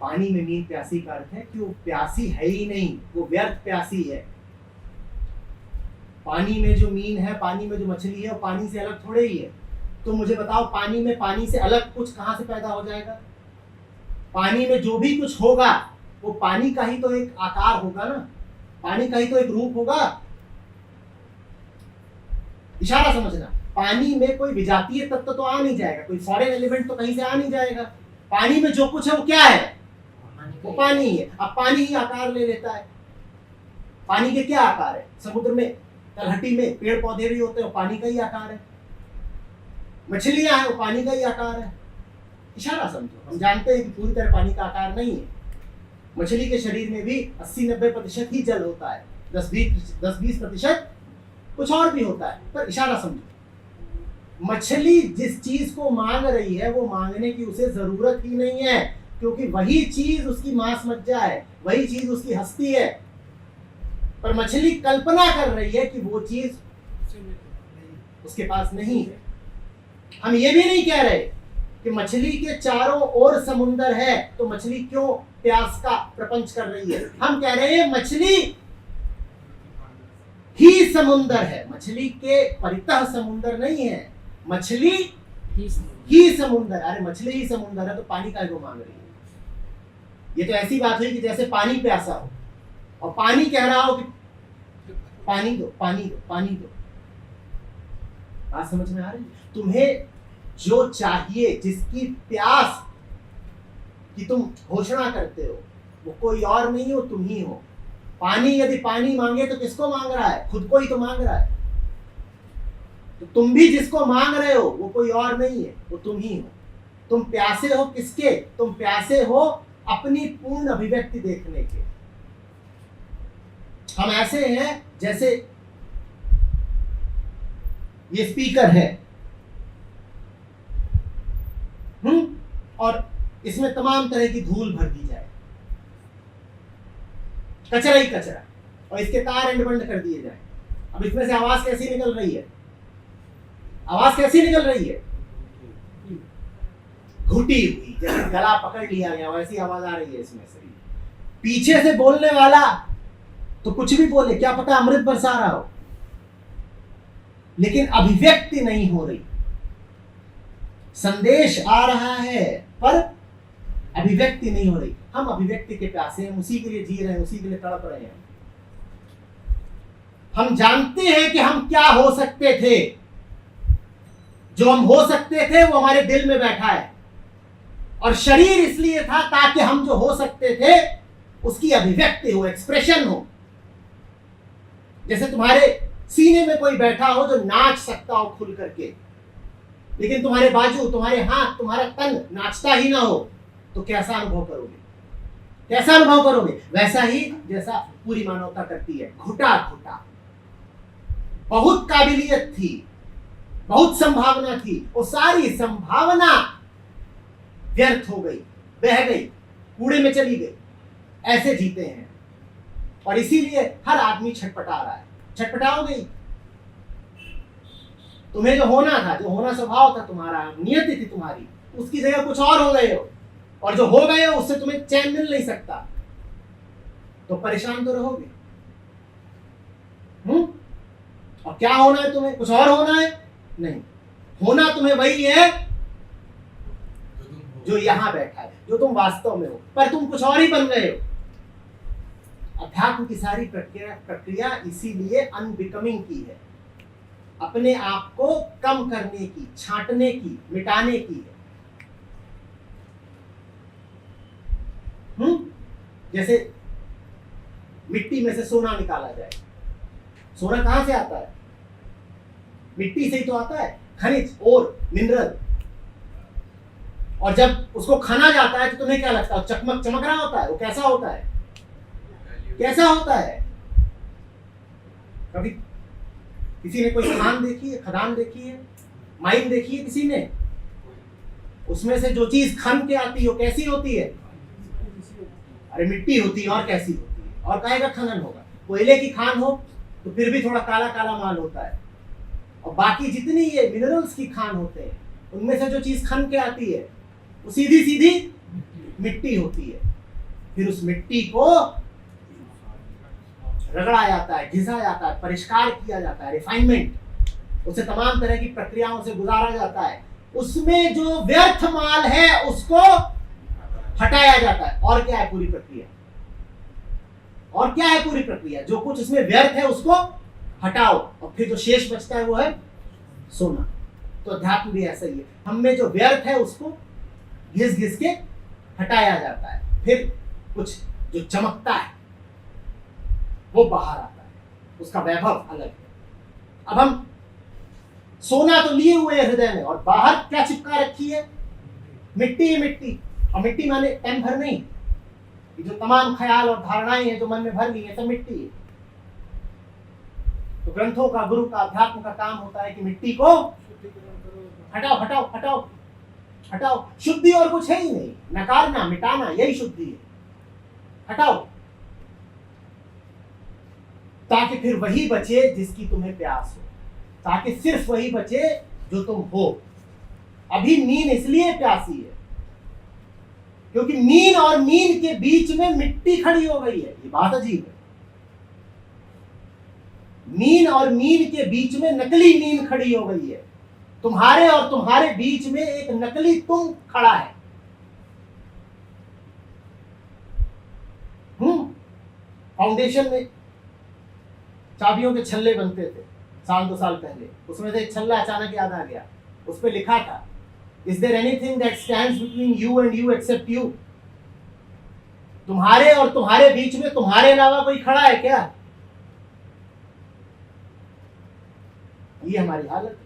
पानी में मीन प्यासी का अर्थ है कि वो प्यासी है ही नहीं, वो व्यर्थ प्यासी है। पानी में जो मीन है, पानी में जो मछली है, वो पानी से अलग थोड़े ही है। तो मुझे बताओ, पानी में पानी से अलग कुछ कहां से पैदा हो जाएगा? पानी में जो भी कुछ होगा वो पानी का ही तो एक आकार होगा ना, पानी का ही तो एक रूप होगा। इशारा समझना, पानी में कोई विजातीय तत्व तो आ नहीं जाएगा, कोई फॉरेन एलिमेंट तो कहीं से आ नहीं जाएगा। पानी में जो कुछ है वो क्या है? वो पानी है। अब पानी ही आकार ले लेता है। पानी के क्या आकार है? समुद्र में, तलहटी में पेड़ पौधे भी होते हैं, वो पानी का ही आकार है। मछलियां हैं, वो पानी का ही आकार है। इशारा समझो, हम जानते हैं कि पूरी तरह पानी का आकार नहीं है। मछली के शरीर में भी 80-90% ही जल होता है, 10-20% कुछ और भी होता है। पर इशारा समझो, मछली जिस चीज को मांग रही है वो मांगने की उसे जरूरत ही नहीं है, क्योंकि वही चीज उसकी मांस मज्जा है, वही चीज उसकी हस्ती है। पर मछली कल्पना कर रही है कि वो चीज उसके पास नहीं है। हम ये भी नहीं कह रहे कि मछली के चारों ओर समुंदर है तो मछली क्यों प्यास का प्रपंच कर रही है। हम कह रहे हैं मछली ही समुंदर है, मछली के परितः समुंदर नहीं है, मछली ही समुंदर। अरे मछली ही समुंदर है तो पानी काहे को मांग रही है? ये तो ऐसी बात हुई कि जैसे पानी प्यासा हो और पानी कह रहा हो कि पानी दो, पानी दो, पानी दो। बात समझ में आ रही? तुम्हें जो चाहिए, जिसकी प्यास कि तुम घोषणा करते हो, वो कोई और नहीं हो, तुम ही हो। पानी यदि पानी मांगे तो किसको मांग रहा है? खुद को ही तो मांग रहा है। तो तुम भी जिसको मांग रहे हो वो कोई और नहीं है, वो तुम ही हो। तुम प्यासे हो किसके? तुम प्यासे हो अपनी पूर्ण अभिव्यक्ति देखने के। हम ऐसे हैं जैसे ये स्पीकर है, और इसमें तमाम तरह की धूल भर दी जाए, कचरा ही कचरा, और इसके तार एंड बंद कर दिए जाए। अब इसमें से आवाज कैसी निकल रही है? आवाज कैसी निकल रही है? घुटी हुई, जैसे गला पकड़ लिया गया वैसी आवाज आ रही है इसमें से। पीछे से बोलने वाला तो कुछ भी बोले, क्या पता अमृत बरसा रहा हो, लेकिन अभिव्यक्ति नहीं हो रही। संदेश आ रहा है पर अभिव्यक्ति नहीं हो रही। हम अभिव्यक्ति के प्यासे हैं, उसी के लिए जी रहे हैं, उसी के लिए तड़प रहे हैं। हम जानते हैं कि हम क्या हो सकते थे, जो हम हो सकते थे वो हमारे दिल में बैठा है, और शरीर इसलिए था ताकि हम जो हो सकते थे उसकी अभिव्यक्ति हो, एक्सप्रेशन हो। जैसे तुम्हारे सीने में कोई बैठा हो जो नाच सकता हो खुल करके, लेकिन तुम्हारे बाजू, तुम्हारे हाथ, तुम्हारा तन नाचता ही ना हो, तो कैसा अनुभव करोगे? कैसा अनुभव करोगे? वैसा ही जैसा पूरी मानवता करती है, घुटा घुटा। बहुत काबिलियत थी, बहुत संभावना थी, वो सारी संभावना व्यर्थ हो गई, बह गई, कूड़े में चली गई। ऐसे जीते हैं, और इसीलिए हर आदमी छटपटा रहा है। छटपटाओगे ही। तुम्हें जो होना था, जो होना स्वभाव था तुम्हारा, नियति थी तुम्हारी, उसकी जगह कुछ और हो गए हो, और जो हो गए हो उससे तुम्हें चैन मिल नहीं सकता, तो परेशान तो रहोगे। और क्या होना है तुम्हें? कुछ और होना है? नहीं, होना तुम्हें वही है जो यहां बैठा है, जो तुम वास्तव में हो, पर तुम कुछ और ही बन गए हो। अध्यात्म की सारी प्रक्रिया इसीलिए अनबिकमिंग की है, अपने आप को कम करने की, छांटने की, मिटाने की है। जैसे मिट्टी में से सोना निकाला जाए, सोना कहां से आता है? मिट्टी से ही तो आता है, खनिज, ओर, मिनरल। और जब उसको खाना जाता है तो तुम्हें क्या लगता है? चकमक चमक रहा होता है, वो कैसा होता है? कैसा होता है? कभी किसी ने कोई खान देखी है, खदान देखी है, माइन देखी है किसी ने? उसमें से जो चीज खन के आती है वो कैसी होती है? अरे मिट्टी होती है, और कैसी होती है? और काहे का खनन होगा? कोयले की खान हो तो फिर भी थोड़ा काला काला माल होता है, और बाकी जितनी ये मिनरल्स की खान होते हैं उनमें से जो चीज खन के आती है वो सीधी सीधी मिट्टी होती है। फिर उस मिट्टी को रगड़ा जाता है, घिसा जाता है, परिष्कार किया जाता है, रिफाइनमेंट, उसे तमाम तरह की प्रक्रियाओं से गुजारा जाता है। उसमें जो व्यर्थ माल है उसको हटाया जाता है। और क्या है पूरी प्रक्रिया? और क्या है पूरी प्रक्रिया? जो कुछ उसमें व्यर्थ है उसको हटाओ, और फिर जो शेष बचता है वो है सोना। तो अध्यात्म भी ऐसा ही है, हम में जो व्यर्थ है उसको घिस घिस के हटाया जाता है, फिर कुछ जो चमकता है वो बाहर आता है, उसका वैभव अलग है। अब हम सोना तो लिए हुए हैं हृदय में, और बाहर क्या चिपका रखी है? मिट्टी ही मिट्टी। और मिट्टी माने तन भर नहीं, ये जो तमाम ख्याल और धारणाएं हैं जो मन में भर ली है, सब मिट्टी है। तो ग्रंथों का, गुरु का, अध्यात्म का काम होता है कि मिट्टी को हटाओ हटाओ हटाओ हटाओ। शुद्धि और कुछ है ही नहीं, नकारना, मिटाना, यही शुद्धि है। हटाओ, ताकि फिर वही बचे जिसकी तुम्हें प्यास हो, ताकि सिर्फ वही बचे जो तुम हो। अभी मीन इसलिए प्यासी है क्योंकि मीन और मीन के बीच में मिट्टी खड़ी हो गई है। ये बात अजीब है। मीन और मीन के बीच में नकली मीन खड़ी हो गई है। तुम्हारे और तुम्हारे बीच में एक नकली तुम खड़ा है। फाउंडेशन में चाबियों के छल्ले बनते थे साल 2 साल पहले, उसमें से एक छल्ला अचानक याद आ गया, उस पर लिखा था, is there anything that stands between you and you except you? तुम्हारे और तुम्हारे बीच में तुम्हारे अलावा कोई खड़ा है क्या? ये हमारी हालत है।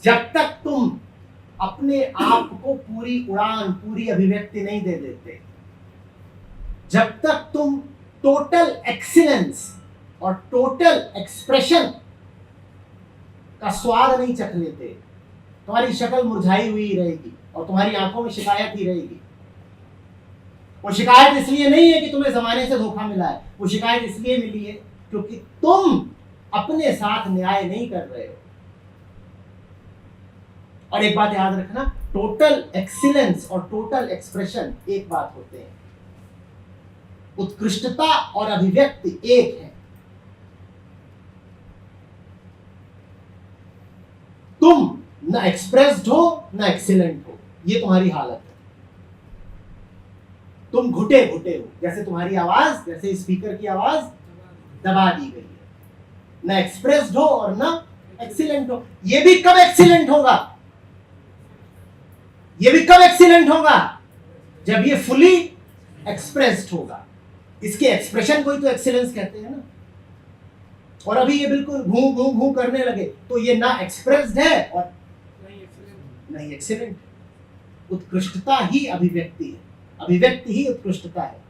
जब तक तुम अपने आप को पूरी उड़ान, पूरी अभिव्यक्ति नहीं दे देते, जब तक तुम टोटल एक्सीलेंस और टोटल एक्सप्रेशन का स्वाद नहीं चख लेते, तुम्हारी शक्ल मुरझाई हुई रहेगी और तुम्हारी आंखों में शिकायत ही रहेगी। वो शिकायत इसलिए नहीं है कि तुम्हें जमाने से धोखा मिला है, वो शिकायत इसलिए मिली है क्योंकि तुम अपने साथ न्याय नहीं कर रहे हो। और एक बात याद रखना, टोटल एक्सीलेंस और टोटल एक्सप्रेशन एक बात होते हैं। उत्कृष्टता और अभिव्यक्ति एक है। तुम ना एक्सप्रेस्ड हो ना एक्सीलेंट हो, ये तुम्हारी हालत है। तुम घुटे घुटे हो, जैसे तुम्हारी आवाज, जैसे स्पीकर की आवाज दबा दी गई है। ना एक्सप्रेस्ड हो और ना एक्सीलेंट हो। ये भी कब एक्सीलेंट होगा? ये भी कब एक्सीलेंट होगा? जब ये फुली एक्सप्रेस्ड होगा। इसके एक्सप्रेशन को ही तो एक्सीलेंस कहते हैं ना। और अभी ये बिल्कुल घू घू घू करने लगे तो ये ना एक्सप्रेस्ड है और नहीं एक्सीलेंट। उत्कृष्टता ही अभिव्यक्ति है, अभिव्यक्ति ही उत्कृष्टता है।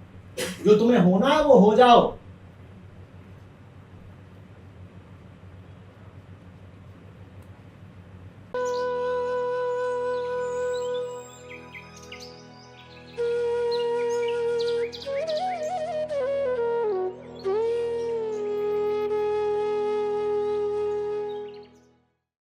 जो तुम्हें होना है वो हो जाओ,